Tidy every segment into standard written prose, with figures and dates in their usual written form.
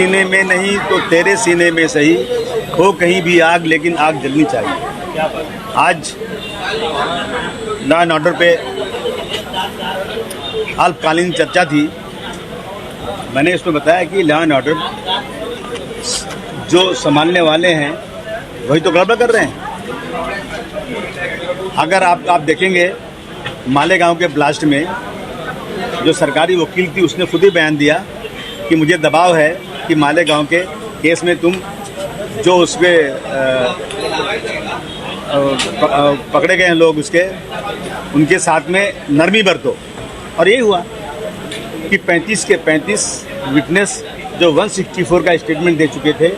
सीने में नहीं तो तेरे सीने में सही, हो कहीं भी आग लेकिन आग जलनी चाहिए। आज लॉ एंड ऑर्डर पे अल्पकालीन चर्चा थी। मैंने इसमें बताया कि लॉ एंड ऑर्डर जो संभालने वाले हैं वही तो गड़बड़ कर रहे हैं। अगर आप देखेंगे मालेगांव के ब्लास्ट में जो सरकारी वकील थी उसने खुद ही बयान दिया कि मुझे दबाव है कि मालेगांव के केस में तुम जो उसके पकड़े गए हैं लोग उसके उनके साथ में नरमी बरतो। और यही हुआ कि 35 के 35 विटनेस जो 164 का स्टेटमेंट दे चुके थे,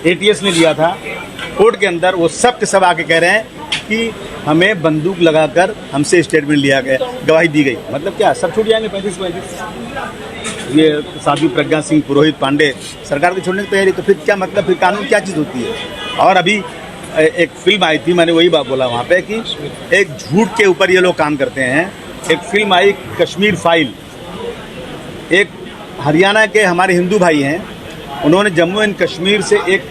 एटीएस ने दिया था कोर्ट के अंदर, वो सब के सब आके कह रहे हैं कि हमें बंदूक लगाकर हमसे स्टेटमेंट लिया गया, गवाही दी गई। मतलब क्या सब छूट जाएंगे 35-35? ये साधु प्रज्ञा सिंह, पुरोहित, पांडे सरकार को छोड़ने की तैयारी, तो फिर क्या मतलब, फिर कानून क्या चीज़ होती है? और अभी एक फिल्म आई थी, मैंने वही बात बोला वहाँ पे कि एक झूठ के ऊपर ये लोग काम करते हैं। एक फिल्म आई कश्मीर फाइल, एक हरियाणा के हमारे हिंदू भाई हैं, उन्होंने जम्मू एंड कश्मीर से एक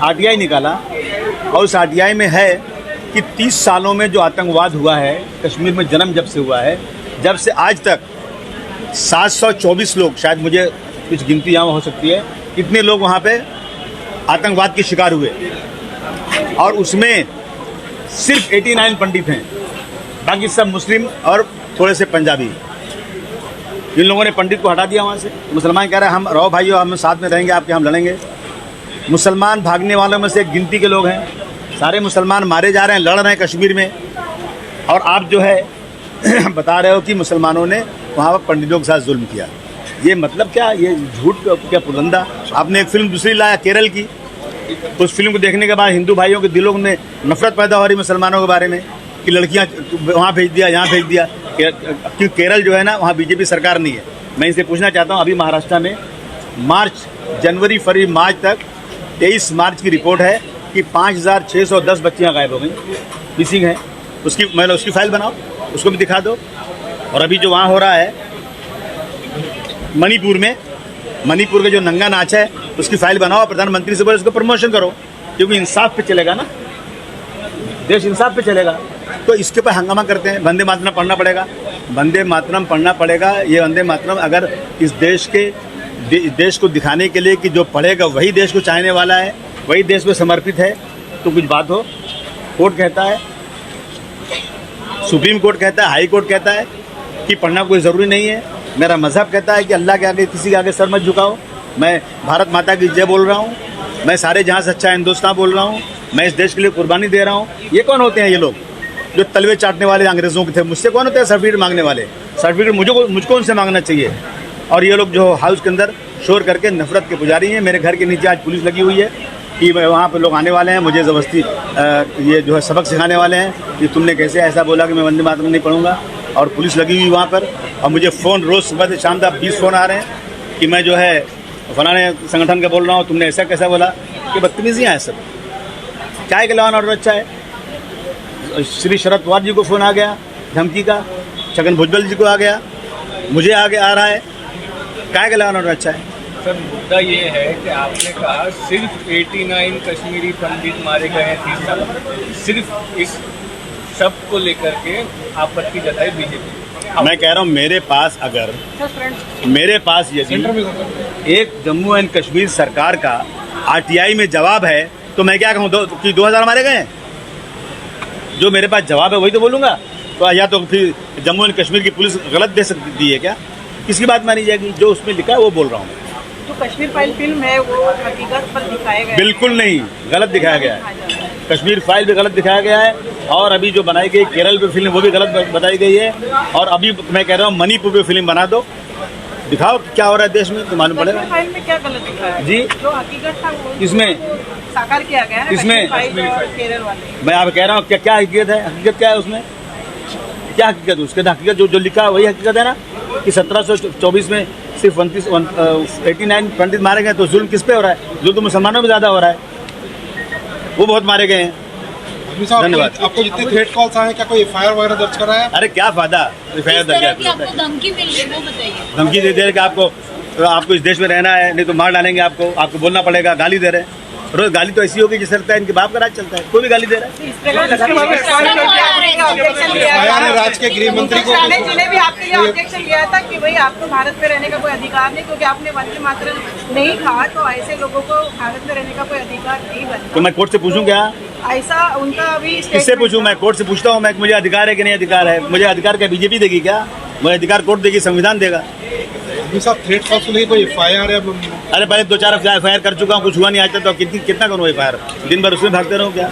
आरटीआई निकाला और उस आरटीआई में है कि 30 सालों में जो आतंकवाद हुआ है कश्मीर में, जन्म जब से हुआ है, जब से आज तक 724 लोग, शायद मुझे कुछ गिनती यहाँ हो सकती है, इतने लोग वहाँ पे आतंकवाद के शिकार हुए। और उसमें सिर्फ 89 पंडित हैं, बाकी सब मुस्लिम और थोड़े से पंजाबी। इन लोगों ने पंडित को हटा दिया वहाँ से। मुसलमान कह रहे हैं हम रहो भाइयों, हम साथ में रहेंगे आपके, हम लड़ेंगे। मुसलमान भागने वालों में से एक गिनती के लोग हैं, सारे मुसलमान मारे जा रहे हैं, लड़ रहे हैं कश्मीर में। और आप जो है बता रहे हो कि मुसलमानों ने वहाँ पर पंडितों के साथ जुल्म किया। ये मतलब क्या, ये झूठ क्या पुलंदा। आपने एक फिल्म दूसरी लाया केरल की, उस फिल्म को देखने के बाद हिंदू भाइयों के दिलों में नफरत पैदा हो रही मुसलमानों के बारे में कि लड़कियाँ वहाँ भेज दिया, यहाँ भेज दिया। क्योंकि केरल जो है ना, वहाँ बीजेपी सरकार नहीं है। मैं इसे पूछना चाहता हूँ, अभी महाराष्ट्र में मार्च, जनवरी, फरवरी, मार्च तक 23 मार्च की रिपोर्ट है कि 5610 बच्चियाँ गायब हो गई, मिसिंग हैं। उसकी फाइल बनाओ, उसको भी दिखा दो। और अभी जो वहाँ हो रहा है मणिपुर में, मणिपुर का जो नंगा नाच है, उसकी फाइल बनाओ, प्रधानमंत्री से बोलो उसको प्रमोशन करो, क्योंकि इंसाफ पे चलेगा ना, देश इंसाफ पे चलेगा। तो इसके ऊपर हंगामा करते हैं। वंदे मातरम पढ़ना पड़ेगा, वंदे मातरम पढ़ना पड़ेगा। ये वंदे मातरम अगर इस देश को दिखाने के लिए कि जो पढ़ेगा वही देश को चाहने वाला है, वही देश को समर्पित है, तो कुछ बात हो। कोर्ट कहता है, सुप्रीम कोर्ट कहता है, हाई कोर्ट कहता है कि पढ़ना कोई ज़रूरी नहीं है। मेरा मज़हब कहता है कि अल्लाह के आगे किसी के आगे सर मत झुकाओ। मैं भारत माता की जय बोल रहा हूँ, मैं सारे जहाँ से अच्छा हिंदुस्तान बोल रहा हूँ, मैं इस देश के लिए कुर्बानी दे रहा हूँ। ये कौन होते हैं ये लोग जो तलवे चाटने वाले अंग्रेज़ों के थे? मुझसे कौन होते हैं सर्टिफिकेट मांगने वाले? सर्टिफिकेट मुझको उनसे मांगना चाहिए। और ये लोग जो हाउस के अंदर शोर करके नफरत के पुजारी हैं। मेरे घर के नीचे आज पुलिस लगी हुई है कि वहाँ पर लोग आने वाले हैं, मुझे ज़बरदस्ती ये जो है सबक सिखाने वाले हैं कि तुमने कैसे ऐसा बोला कि मैं वंदे मातरम नहीं पढ़ूंगा। और पुलिस लगी हुई वहाँ पर, और मुझे फ़ोन रोज़ सुबह से शाम तक 20 फ़ोन आ रहे हैं कि मैं जो है फलाने संगठन का बोल रहा हूँ, तुमने ऐसा कैसा बोला। कि बदतमीज़ियाँ हैं सब। क्या है कि लॉ एंड ऑर्डर अच्छा है? श्री शरद पवार जी को फ़ोन आ गया धमकी का, छगन भुजबल जी को आ गया, मुझे आगे आ रहा है। क्या है कि लॉ एंड ऑर्डर अच्छा है? सर मुद्दा ये है कि आपने कहा सिर्फ 89 कश्मीरी पंडित मारे गए हैं 30 साल में, सिर्फ इस शब्द को लेकर के आपत्ति जताई बीजेपी। मैं कह रहा हूँ मेरे पास यदि एक जम्मू एंड कश्मीर सरकार का आरटीआई में जवाब है तो मैं क्या कहूँ कि 2000 मारे गए हैं? जो मेरे पास जवाब है वही तो बोलूँगा। तो या तो फिर जम्मू एंड कश्मीर की पुलिस गलत दे सकती है क्या? किसकी बात मानी जाएगी? जो उसमें लिखा है वो बोल रहा हूँ। जो कश्मीर फाइल फिल्म है वो हकीकत पर दिखाया गया है? बिल्कुल नहीं, गलत दिखाया गया है। कश्मीर फाइल भी गलत दिखाया गया है, और अभी जो बनाई गई केरल पे फिल्म वो भी गलत बताई गई है। और अभी मैं कह रहा हूँ मणिपुर पे फिल्म बना दो, दिखाओ क्या हो रहा है देश में, तो मालूम पड़ेगा। फाइल में क्या गलत दिखा है जी? जो हकीकत था वो इसमें साकार किया गया है। इसमें केरल वाले, मैं आप कह रहा हूँ क्या हकीकत है? हकीकत क्या है उसमें? क्या हकीकत? उसके हकीकत जो लिखा है वही हकीकत है ना, कि 1724 में सिर्फ 89 पंडित मारे गए। तो जुल्म किस पे हो रहा है? जुल्म तो मुसलमानों में ज़्यादा हो रहा है, वो बहुत मारे गए हैं। धन्यवाद। आपको जितने थ्रेट कॉल्स आए हैं, क्या कोई एफआईआर वगैरह दर्ज करा है? अरे क्या फायदा एफआईआर दर्ज? आपको धमकी मिल रही है वो बताइए। धमकी दे दे कि आपको तो आपको इस देश में रहना है, नहीं तो मार डालेंगे आपको, आपको बोलना पड़ेगा, गाली दे रहे हैं। रोज गाली तो ऐसी होगी जिससे लगता है इनके बाप का राज चलता है, कोई भी गाली दे रहा है। इस प्रकार राज्य के गृह मंत्री को जिन्हें भी आपके लिए ऑब्जेक्शन लिया था कि भाई आपको भारत में रहने का कोई अधिकार नहीं, क्योंकि आपने वंदे मातरम नहीं कहा, तो ऐसे लोगों को भारत में रहने का कोई अधिकार नहीं बनता। तो मैं कोर्ट से पूछूं क्या? ऐसा उनका अभी किससे पूछूं? मैं कोर्ट से पूछता हूं, मैं मुझे अधिकार है कि नहीं अधिकार है? मुझे अधिकार क्या बीजेपी देगी क्या? मुझे अधिकार कोर्ट देगी, संविधान देगा। थ्रेट कॉल सुनिए, कोई FIR है? अरे पहले 2-4 FIR कर चुका हूँ, कुछ हुआ नहीं आज तक, तो कितना करूँ FIR? दिन भर उसमें भागते रहूँ क्या?